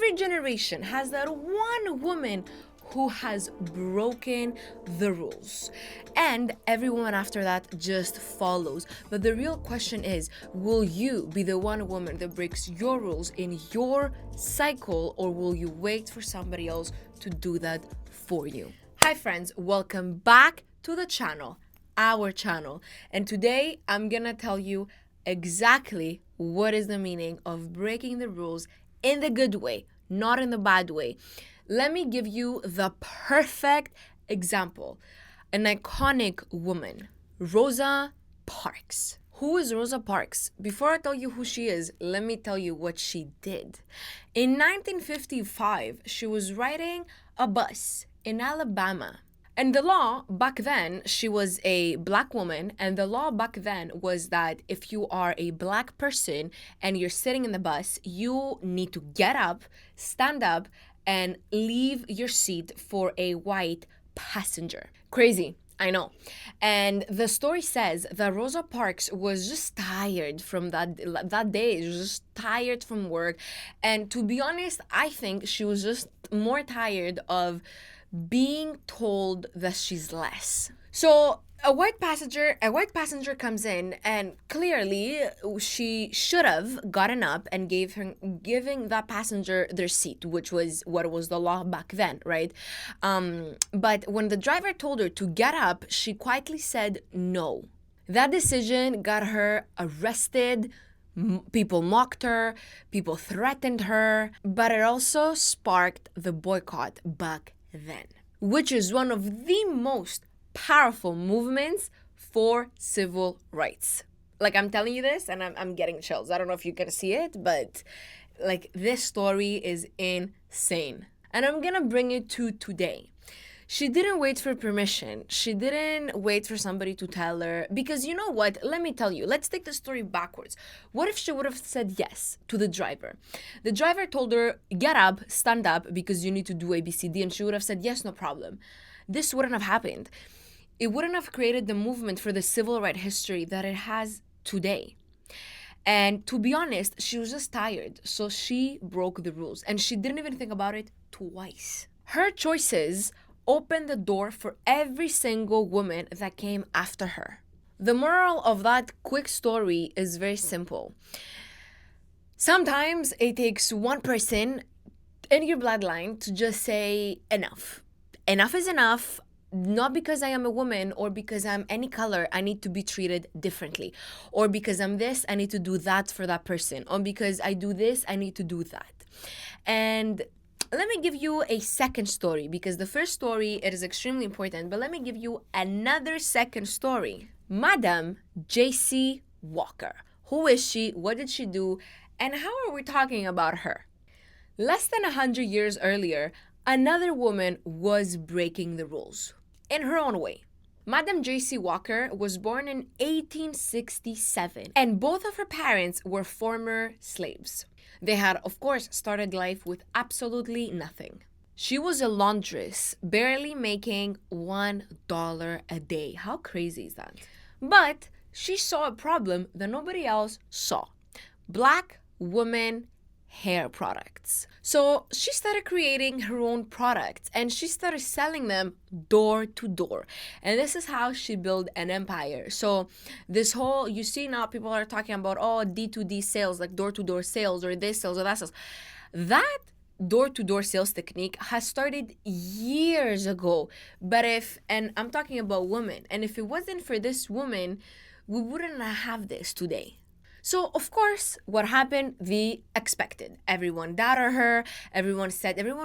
every generation has that one woman who has broken the rules, and everyone after that just follows. But the real question is, will you be the one woman that breaks your rules in your cycle, or will you wait for somebody else to do that for you? Hi friends, welcome back to the channel, our channel, and today I'm gonna tell you exactly what is the meaning of breaking the rules in the good way, not in the bad way. Let me give you the perfect example. An iconic woman, Rosa Parks. Who is Rosa Parks? Before I tell you who she is, let me tell you what she did. In 1955, she was riding a bus in Alabama. And the law back then, she was a black woman, and the law back then was that if you are a black person and you're sitting in the bus, you need to get up, stand up, and leave your seat for a white passenger. Crazy, I know. And the story says that Rosa Parks was just tired from that day. She was just tired from work. And to be honest, I think she was just more tired of being told that she's less. So a white passenger comes in, and clearly she should have gotten up and giving that passenger their seat, which was what was the law back then, right? But when the driver told her to get up, she quietly said no. That decision got her arrested. People mocked her, people threatened her, but it also sparked the boycott back then, which is one of the most powerful movements for civil rights. Like, I'm telling you this and I'm getting chills. I don't know if you can see it, but like, this story is insane. And I'm gonna bring it to today. She didn't wait for permission. She didn't wait for somebody to tell her, because you know what? Let me tell you, let's take the story backwards. What if she would have said yes to the driver? The driver told her, get up, stand up, because you need to do ABCD, and she would have said yes, no problem. This wouldn't have happened. It wouldn't have created the movement for the civil rights history that it has today. And to be honest, she was just tired, so she broke the rules, and she didn't even think about it twice. Her choices opened the door for every single woman that came after her. The moral of that quick story is very simple. Sometimes it takes one person in your bloodline to just say enough. Enough is enough. Not because I am a woman, or because I'm any color, I need to be treated differently. Or because I'm this, I need to do that for that person. Or because I do this, I need to do that. And let me give you a second story, because the first story, it is extremely important, but let me give you another second story. Madam J.C. Walker. Who is she? What did she do? And how are we talking about her? Less than 100 years earlier, another woman was breaking the rules in her own way. Madam J.C. Walker was born in 1867, and both of her parents were former slaves. They had, of course, started life with absolutely nothing. She was a laundress, barely making $1 a day. How crazy is that? But she saw a problem that nobody else saw. Black women hair products. So she started creating her own products, and she started selling them door to door. And this is how she built an empire. So this whole, you see now people are talking about, oh, D2D sales, like door to door sales, or this sales or that sales. That door-to-door sales technique has started years ago. But and I'm talking about women, and if it wasn't for this woman, we wouldn't have this today. So, of course, what happened? The expected. Everyone doubted her. Everyone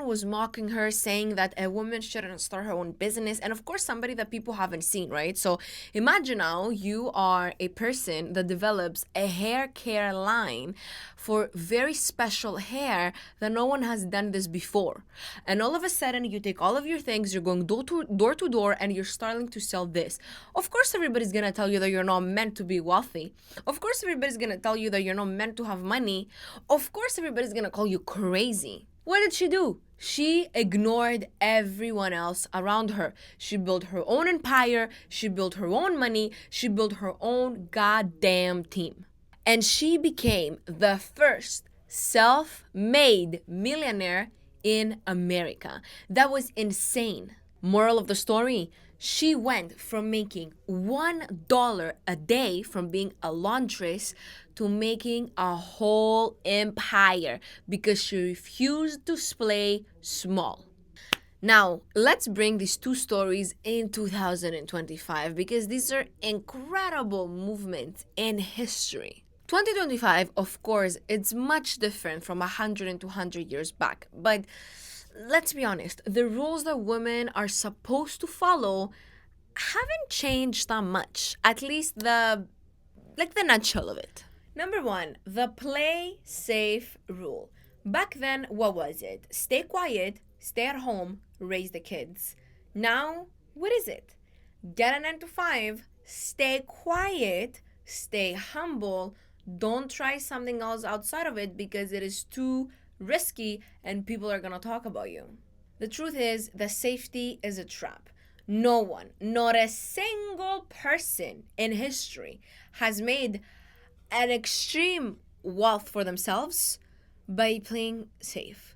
was mocking her, saying that a woman shouldn't start her own business. And of course, somebody that people haven't seen, right? So imagine now you are a person that develops a hair care line for very special hair that no one has done this before. And all of a sudden, you take all of your things, you're going door to door, and you're starting to sell this. Of course, everybody's going to tell you that you're not meant to be wealthy. Of course, everybody's going to tell you that you're not meant to have money. Of course, everybody's going to call you crazy. What did she do? She ignored everyone else around her. She built her own empire. She built her own money. She built her own goddamn team. And she became the first self-made millionaire in America. That was insane. Moral of the story, she went from making $1 a day from being a laundress to making a whole empire because she refused to play small. Now, let's bring these two stories in 2025 because these are incredible movements in history. 2025, of course, it's much different from 100 and 200 years back, but let's be honest, the rules that women are supposed to follow haven't changed that much, at least the nutshell of it. Number one, the play safe rule. Back then, what was it? Stay quiet, stay at home, raise the kids. Now, what is it? Get a 9 to 5, stay quiet, stay humble, don't try something else outside of it because it is too risky and people are gonna talk about you. The truth is that safety is a trap. No one, not a single person in history has made an extreme wealth for themselves by playing safe.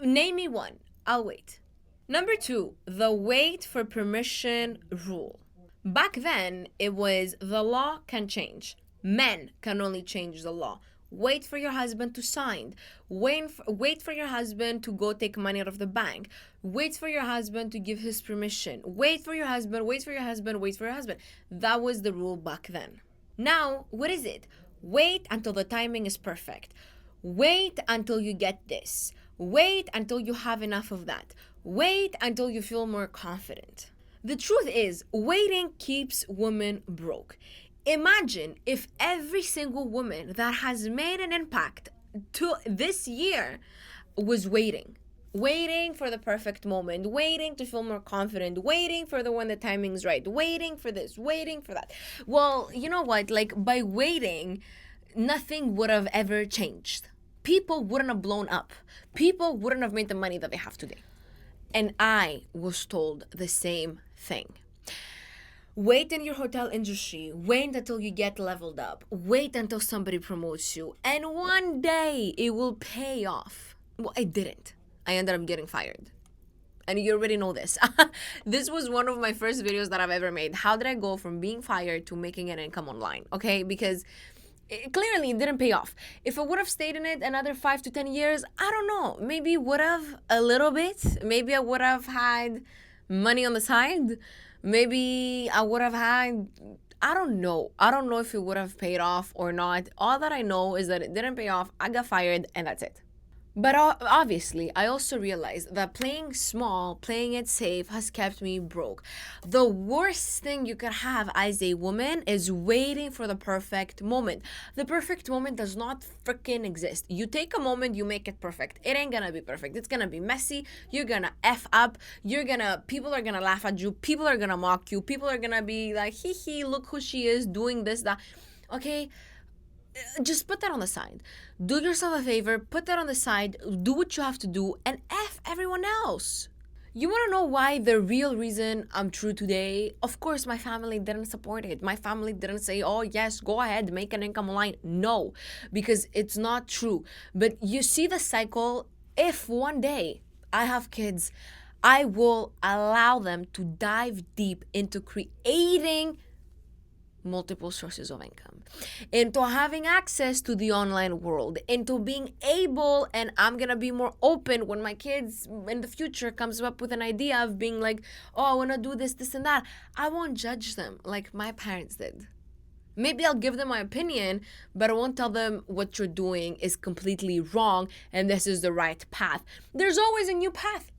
Name me one. I'll wait. Number two, the wait for permission rule. Back then, it was the law can change. Men can only change the law. Wait for your husband to sign. Wait for your husband to go take money out of the bank. Wait for your husband to give his permission. Wait for your husband, wait for your husband, wait for your husband. That was the rule back then. Now, what is it? Wait until the timing is perfect. Wait until you get this. Wait until you have enough of that. Wait until you feel more confident. The truth is, waiting keeps women broke. Imagine if every single woman that has made an impact to this year was waiting for the perfect moment, waiting to feel more confident, waiting for the when the timing's right, waiting for this, waiting for that. Well, you know what? Like, by waiting, nothing would have ever changed. People wouldn't have blown up. People wouldn't have made the money that they have today. And I was told the same thing. Wait in your hotel industry. Wait until you get leveled up. Wait until somebody promotes you. And one day it will pay off. Well, I didn't. I ended up getting fired. And you already know this. This was one of my first videos that I've ever made. How did I go from being fired to making an income online? Okay, because it clearly didn't pay off. If I would have stayed in it another 5 to 10 years, I don't know. Maybe would have a little bit. Maybe I would have had money on the side. Maybe I would have had, I don't know. I don't know if it would have paid off or not. All that I know is that it didn't pay off. I got fired and that's it. But obviously, I also realized that playing small, playing it safe has kept me broke. The worst thing you could have as a woman is waiting for the perfect moment. The perfect moment does not freaking exist. You take a moment, you make it perfect. It ain't gonna be perfect. It's gonna be messy. You're gonna F up. People are gonna laugh at you. People are gonna mock you. People are gonna be like, hee hee, look who she is doing this, that. Okay? Just put that on the side. Do yourself a favor, put that on the side, do what you have to do, and F everyone else. You want to know why the real reason I'm true today? Of course, my family didn't support it. My family didn't say, oh, yes, go ahead, make an income online. No, because it's not true. But you see the cycle. If one day I have kids, I will allow them to dive deep into creating multiple sources of income, into having access to the online world, into being able, and I'm gonna be more open when my kids in the future comes up with an idea of being like, oh, I wanna do this, this and that. I won't judge them like my parents did. Maybe I'll give them my opinion, but I won't tell them what you're doing is completely wrong and this is the right path. There's always a new path.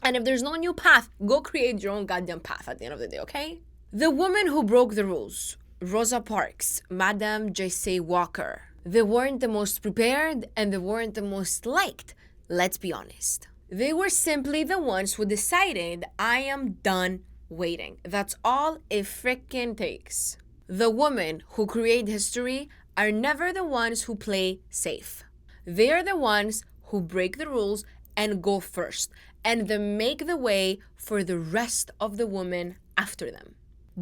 And if there's no new path, go create your own goddamn path at the end of the day, okay? The woman who broke the rules, Rosa Parks, Madam J.C. Walker, they weren't the most prepared and they weren't the most liked. Let's be honest. They were simply the ones who decided, I am done waiting. That's all it freaking takes. The women who create history are never the ones who play safe. They are the ones who break the rules and go first, and they make the way for the rest of the women after them.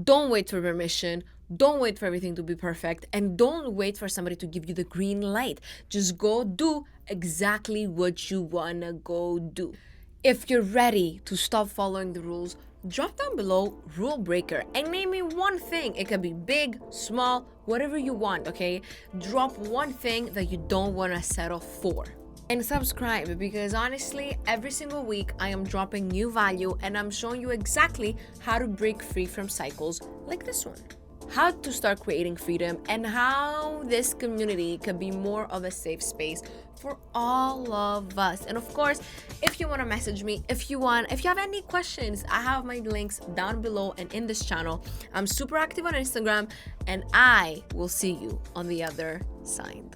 Don't wait for permission. Don't wait for everything to be perfect. And don't wait for somebody to give you the green light. Just go do exactly what you wanna go do. If you're ready to stop following the rules, drop down below rule breaker and name me one thing. It can be big, small, whatever you want, okay? Drop one thing that you don't want to settle for. And subscribe, because honestly, every single week I am dropping new value and I'm showing you exactly how to break free from cycles like this one. How to start creating freedom, and how this community can be more of a safe space for all of us. And of course, if you want to message me, if you have any questions, I have my links down below and in this channel. I'm super active on Instagram, and I will see you on the other side.